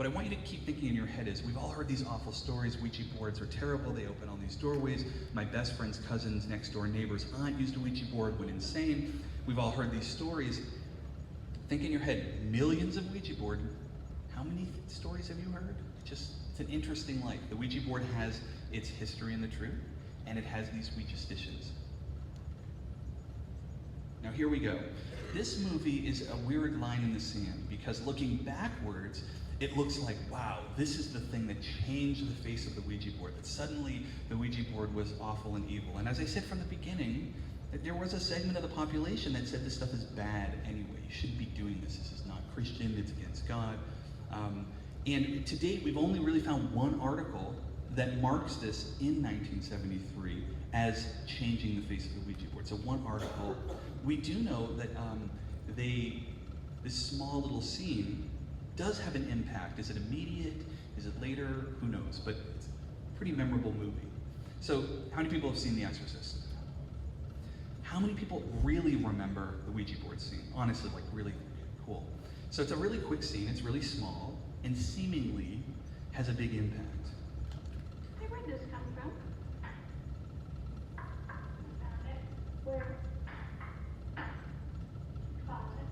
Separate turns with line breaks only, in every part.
what I want you to keep thinking in your head is, we've all heard these awful stories. Ouija boards are terrible. They open all these doorways. My best friend's cousin's next door neighbor's aunt used a Ouija board, went insane. We've all heard these stories. Think in your head, millions of Ouija board. How many stories have you heard? It's an interesting life. The Ouija board has its history in the truth, and it has these Ouija stitions. Now here we go. This movie is a weird line in the sand, because looking backwards, it looks like, wow, this is the thing that changed the face of the Ouija board, that suddenly the Ouija board was awful and evil. And as I said from the beginning, that there was a segment of the population that said this stuff is bad anyway. You shouldn't be doing this. This is not Christian. It's against God. And to date, we've only really found one article that marks this in 1973 as changing the face of the Ouija board. So one article. We do know that this small little scene does have an impact. Is it immediate? Is it later? Who knows? But it's a pretty memorable movie. So how many people have seen The Exorcist? How many people really remember the Ouija board scene? Honestly, like really cool. So it's a really quick scene, it's really small, and seemingly has a big impact.
Hey, where'd this come from? Found it. Where? Closet.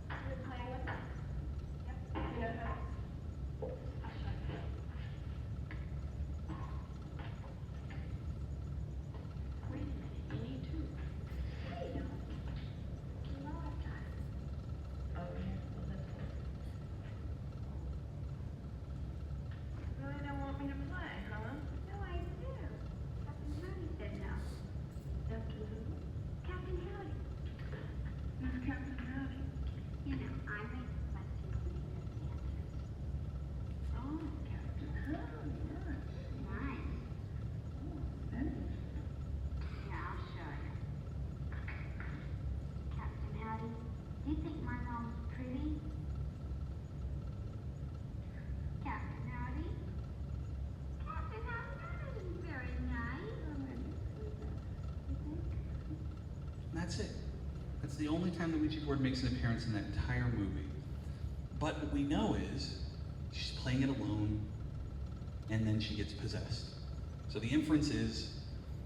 You're playing with it? Yep. You know how? I'll show you. Wait a minute, you need to. Hey, you know, a lot of time. Oh, yeah, well, that's it. You really don't want me to play, huh? No, I do. Captain Howdy said no. Captain who? Captain Howdy. Who's Captain Howdy? You know, I make questions and he has answers. Oh, Captain Howdy, nice. Nice. Oh, that is. Yeah, I'll show you. Captain Howdy, do you think my mom's pretty? Captain Howdy? Captain Howdy, that isn't very nice.
And that's it. That's the only time the Ouija board makes an appearance in that entire movie. But what we know is, she's playing it alone, and then she gets possessed. So the inference is,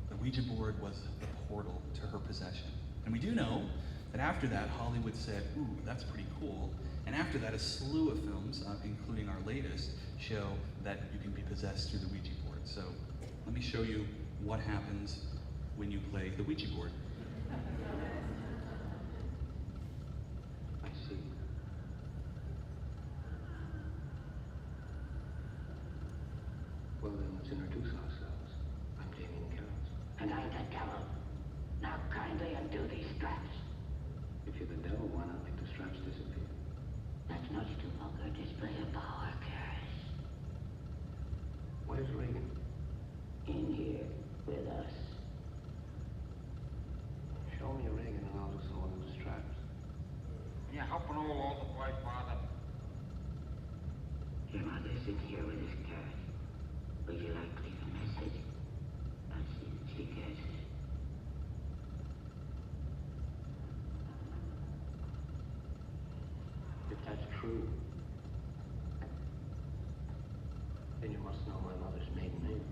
the Ouija board was the portal to her possession. And we do know that after that, Hollywood said, ooh, that's pretty cool. And after that, a slew of films, including our latest, show that you can be possessed through the Ouija board. So let me show you what happens when you play the Ouija board.
I see. Well then, let's introduce ourselves. I'm Damien Carroll.
And I'm the devil. Now kindly undo these straps.
If you're the devil, why not make the straps disappear?
That's much too vulgar display of power, Caris.
Where's Reagan?
In here with us.
Show me Reagan and I'll loosen one of the straps.
You helping all over the place, Father?
Your mother sits here with us, Caris. Would you like to leave a message? I'll see that she gets it.
If that's true, then you must know my mother's maiden name.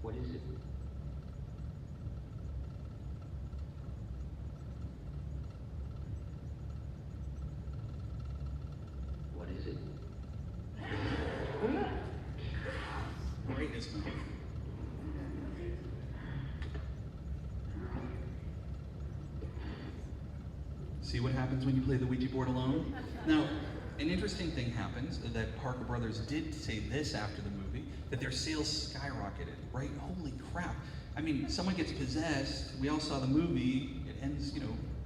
What is it? What is it?
Greatness movie. See what happens when you play the Ouija board alone? Now, an interesting thing happens that Parker Brothers did say this after the movie, that their sales skyrocketed, right? Holy crap. I mean, someone gets possessed, we all saw the movie, it ends,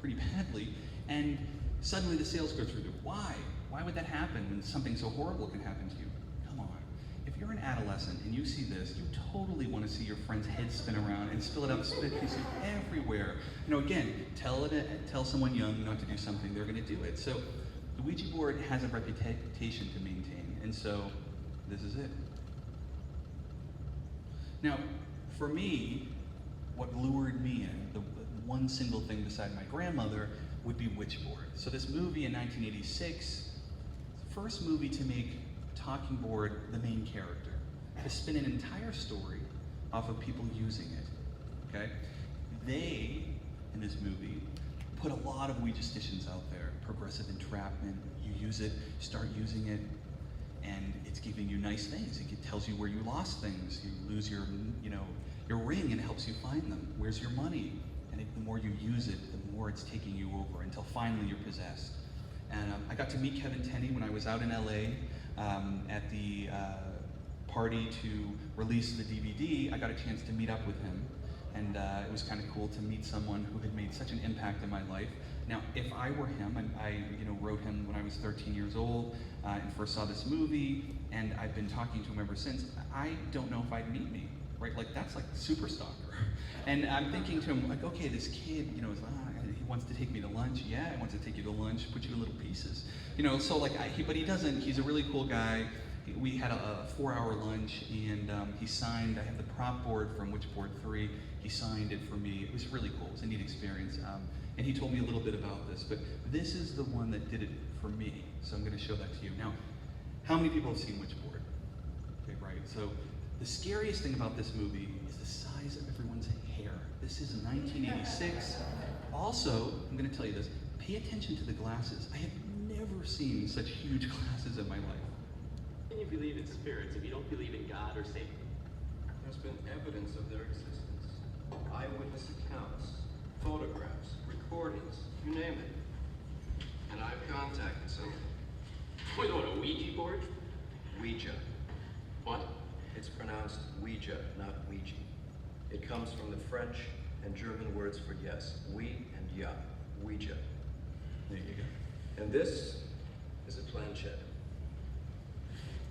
pretty badly, and suddenly the sales go through the roof. Why? Why would that happen when something so horrible can happen to you? Come on. If you're an adolescent and you see this, you totally want to see your friend's head spin around and spill it out, spit pieces everywhere. Again, tell someone young not to do something, they're going to do it. So the Ouija board has a reputation to maintain, and so this is it. Now, for me, what lured me in, the one single thing beside my grandmother, would be Witchboard. So this movie in 1986, the first movie to make talking board the main character, to spin an entire story off of people using it, okay? They, in this movie, put a lot of Ouija stations out there. Progressive entrapment, you use it, start using it, and it's giving you nice things. It tells you where you lost things. You lose your, your ring, and it helps you find them. Where's your money? And the more you use it, the more it's taking you over until finally you're possessed. And I got to meet Kevin Tenney when I was out in LA at the party to release the DVD. I got a chance to meet up with him, and it was kind of cool to meet someone who had made such an impact in my life. Now, if I were him, and I wrote him when I was 13 years old and first saw this movie, and I've been talking to him ever since, I don't know if I'd meet me, right? Like, that's like super stalker. And I'm thinking to him, like, okay, this kid, he wants to take me to lunch. Yeah, he wants to take you to lunch, put you in little pieces. So like, but he doesn't. He's a really cool guy. We had a 4-hour lunch, and he signed, I have the prop board from Witchboard 3. He signed it for me. It was really cool. It was a neat experience. And he told me a little bit about this, but this is the one that did it for me. So I'm gonna show that to you. Now, how many people have seen Witchboard? Okay, right, so the scariest thing about this movie is the size of everyone's hair. This is 1986. Also, I'm gonna tell you this, pay attention to the glasses. I have never seen such huge glasses in my life.
Can you believe in spirits if you don't believe in God or Satan?
There's been evidence of their existence. Eyewitness accounts, photographs, recordings, you name it. And I've contacted some.
Wait, what, a Ouija board?
Ouija.
What?
It's pronounced Ouija, not Ouija. It comes from the French and German words for yes, oui and ja, Ouija.
There you go.
And this is a planchette.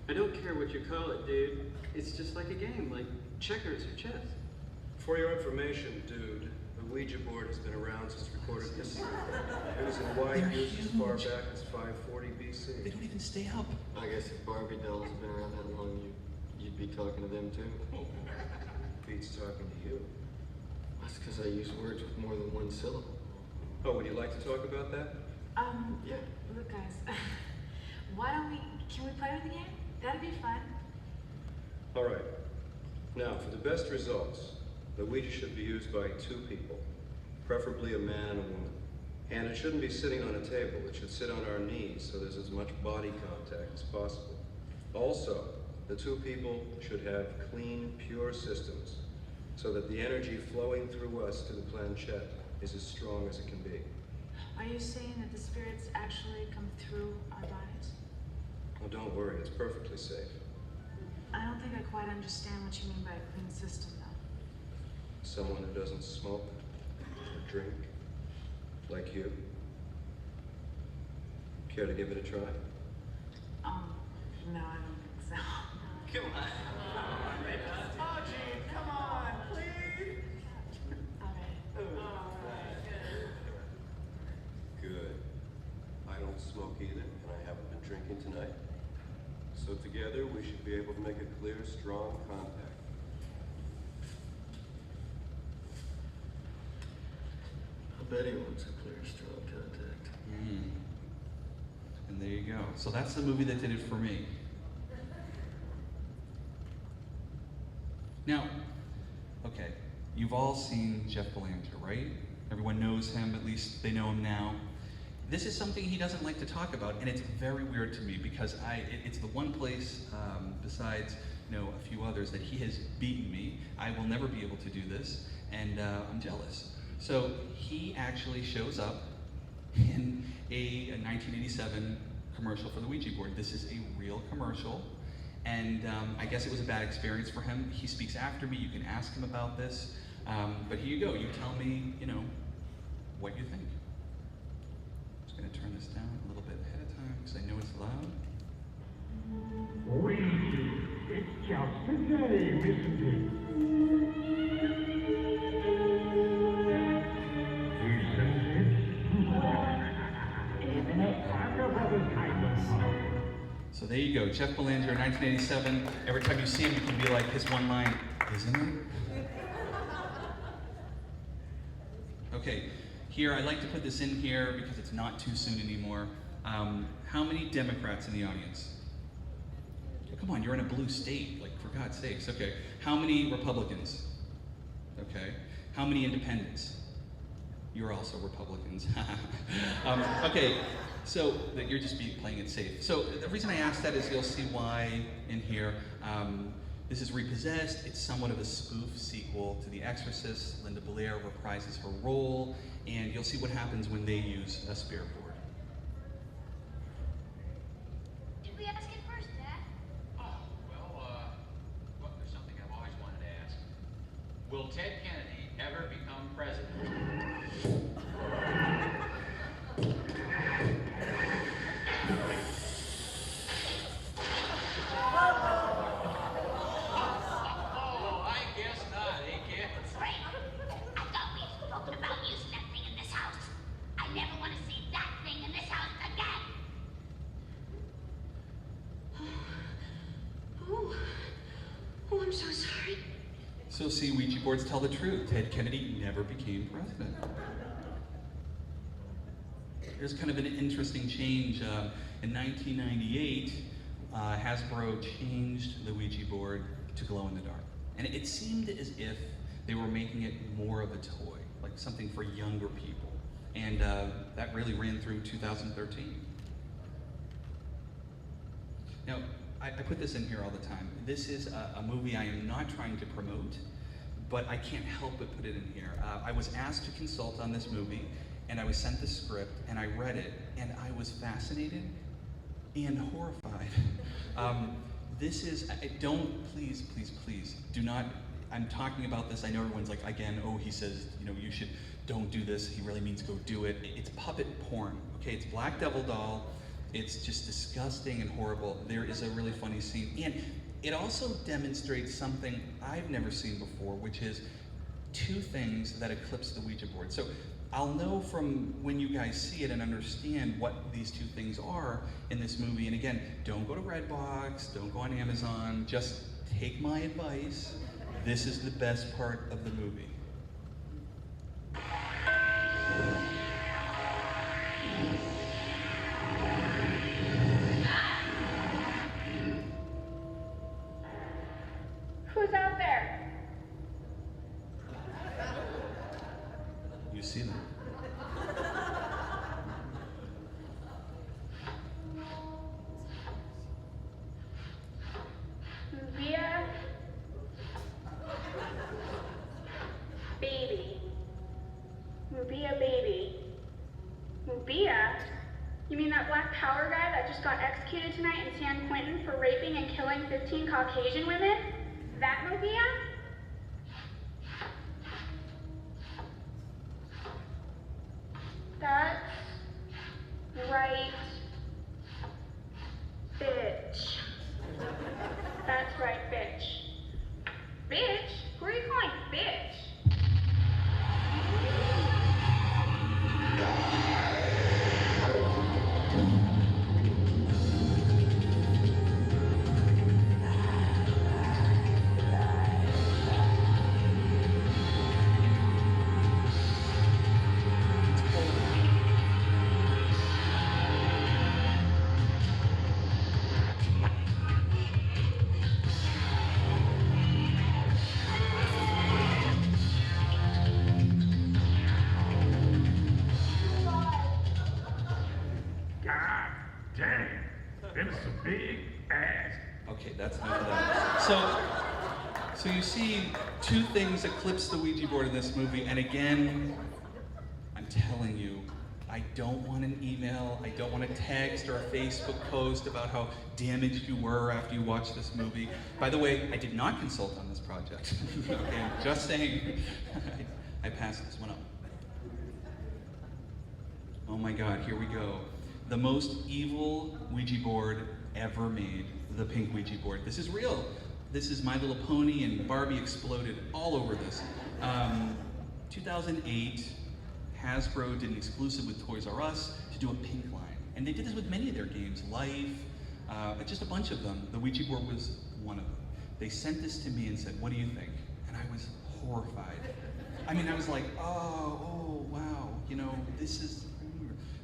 I don't care what you call it, dude. It's just like a game, like checkers or chess.
For your information, dude, the Ouija board has been around since recorded history. It was in wide
They're
use as far
huge.
back as 540
They
BC.
don't even stay up.
I guess if Barbie dolls have been around that long, you'd be talking to them too.
Pete's talking to you.
That's because I use words with more than one syllable.
Oh, would you like to talk about that?
Yeah.
Look, guys, can we play with the game? That'd be fun.
All right. Now, for the best results, the Ouija should be used by 2 people, preferably a man and a woman. And it shouldn't be sitting on a table. It should sit on our knees so there's as much body contact as possible. Also, the 2 people should have clean, pure systems so that the energy flowing through us to the planchette is as strong as it can be.
Are you saying that the spirits actually come through our bodies?
Well, don't worry, it's perfectly safe.
I don't think I quite understand what you mean by a clean system, though.
Someone who doesn't smoke or drink, like you. Care to give it a try?
No, I don't think so.
Come on.
Oh, gee, come on, please. All right.
Good. I don't smoke either, and I haven't been drinking tonight. So together, we should be able to make a clear, strong contact.
I bet he wants a clear, strong contact.
And there you go. So that's the movie that did it for me. Now, okay, you've all seen Jeff Belanger, right? Everyone knows him, at least they know him now. This is something he doesn't like to talk about, and it's very weird to me because it's the one place, besides a few others, that he has beaten me. I will never be able to do this, and I'm jealous. So he actually shows up in a 1987 commercial for the Ouija board. This is a real commercial, and I guess it was a bad experience for him. He speaks after me. You can ask him about this, but here you go. You tell me, what you think. I'm just going to turn this down a little bit ahead of time because I know it's loud.
Ouija, it's just a game, isn't it? Isn't it? Parker Brothers kind of fun.
So there you go, Jeff Belanger, 1987. Every time you see him, you can be like his one line, isn't it? Okay, here, I like to put this in here because it's not too soon anymore. How many Democrats in the audience? Oh, come on, you're in a blue state, like for God's sakes. Okay, how many Republicans? Okay, how many independents? You're also Republicans. Okay, so you're just playing it safe. So the reason I asked that is you'll see why in here. This is Repossessed. It's somewhat of a spoof sequel to The Exorcist. Linda Blair reprises her role, and you'll see what happens when they use a spirit board.
Did we ask it first, Dad?
Well, there's something I've always wanted to ask. Will Ted Kennedy ever become president?
I'm so sorry.
So see, Ouija boards tell the truth. Ted Kennedy never became president. Here's kind of an interesting change. In 1998, Hasbro changed the Ouija board to glow in the dark. And it seemed as if they were making it more of a toy, like something for younger people. And that really ran through 2013. Now, I put this in here all the time. This is a movie I am not trying to promote, but I can't help but put it in here. I was asked to consult on this movie, and I was sent the script, and I read it, and I was fascinated and horrified. This is, please, do not, I'm talking about this, I know everyone's like, again, oh, he says, you should, don't do this, he really means go do it. It's puppet porn, okay? It's Black Devil doll. It's just disgusting and horrible. There is a really funny scene. And it also demonstrates something I've never seen before, which is two things that eclipse the Ouija board. So I'll know from when you guys see it and understand what these two things are in this movie. And again, don't go to Redbox, don't go on Amazon, just take my advice. This is the best part of the movie.
Who's out there?
You see them.
Mubia. Baby. Mubia baby. Mubia? You mean that Black Power guy that just got executed tonight in San Quentin for raping and killing 15 Caucasian women? That Mubia? That's right, bitch. That's right, bitch. Bitch? Who are you calling bitch?
Okay, that's enough of that. So you see two things eclipse the Ouija board in this movie, and again, I'm telling you, I don't want an email, I don't want a text or a Facebook post about how damaged you were after you watched this movie. By the way, I did not consult on this project. Okay, I'm just saying, I passed this one up. Oh my God, here we go. The most evil Ouija board ever made, the pink Ouija board. This is real. This is My Little Pony, and Barbie exploded all over this. 2008, Hasbro did an exclusive with Toys R Us to do a pink line. And they did this with many of their games, Life, just a bunch of them. The Ouija board was one of them. They sent this to me and said, what do you think? And I was horrified. I mean, I was like, oh, wow. you know, this is,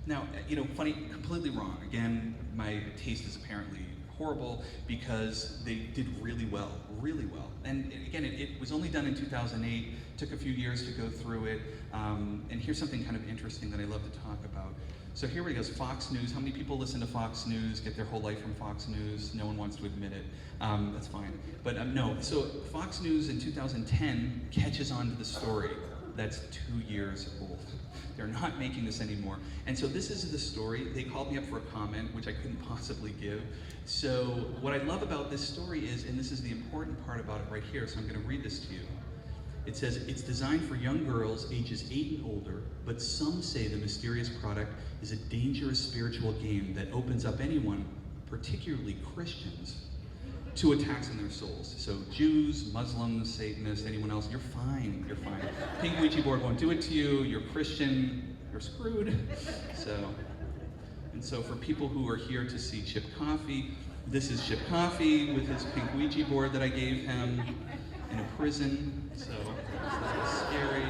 now, you know, funny, completely wrong. Again, my taste is apparently horrible because they did really well, really well. And again, it was only done in 2008, took a few years to go through it. And here's something kind of interesting that I love to talk about. So here we go, Fox News. How many people listen to Fox News, get their whole life from Fox News? No one wants to admit it. That's fine. But no, so Fox News in 2010 catches on to the story. That's 2 years old. They're not making this anymore. And so this is the story. They called me up for a comment, which I couldn't possibly give. So what I love about this story is, and this is the important part about it right here, so I'm gonna read this to you. It says, it's designed for young girls ages 8 and older, but some say the mysterious product is a dangerous spiritual game that opens up anyone, particularly Christians, to attacks on their souls. So Jews, Muslims, Satanists, anyone else, you're fine, you're fine. Pink Ouija board won't do it to you, you're Christian, you're screwed. So for people who are here to see Chip Coffey, this is Chip Coffey with his pink Ouija board that I gave him in a prison. So that was scary.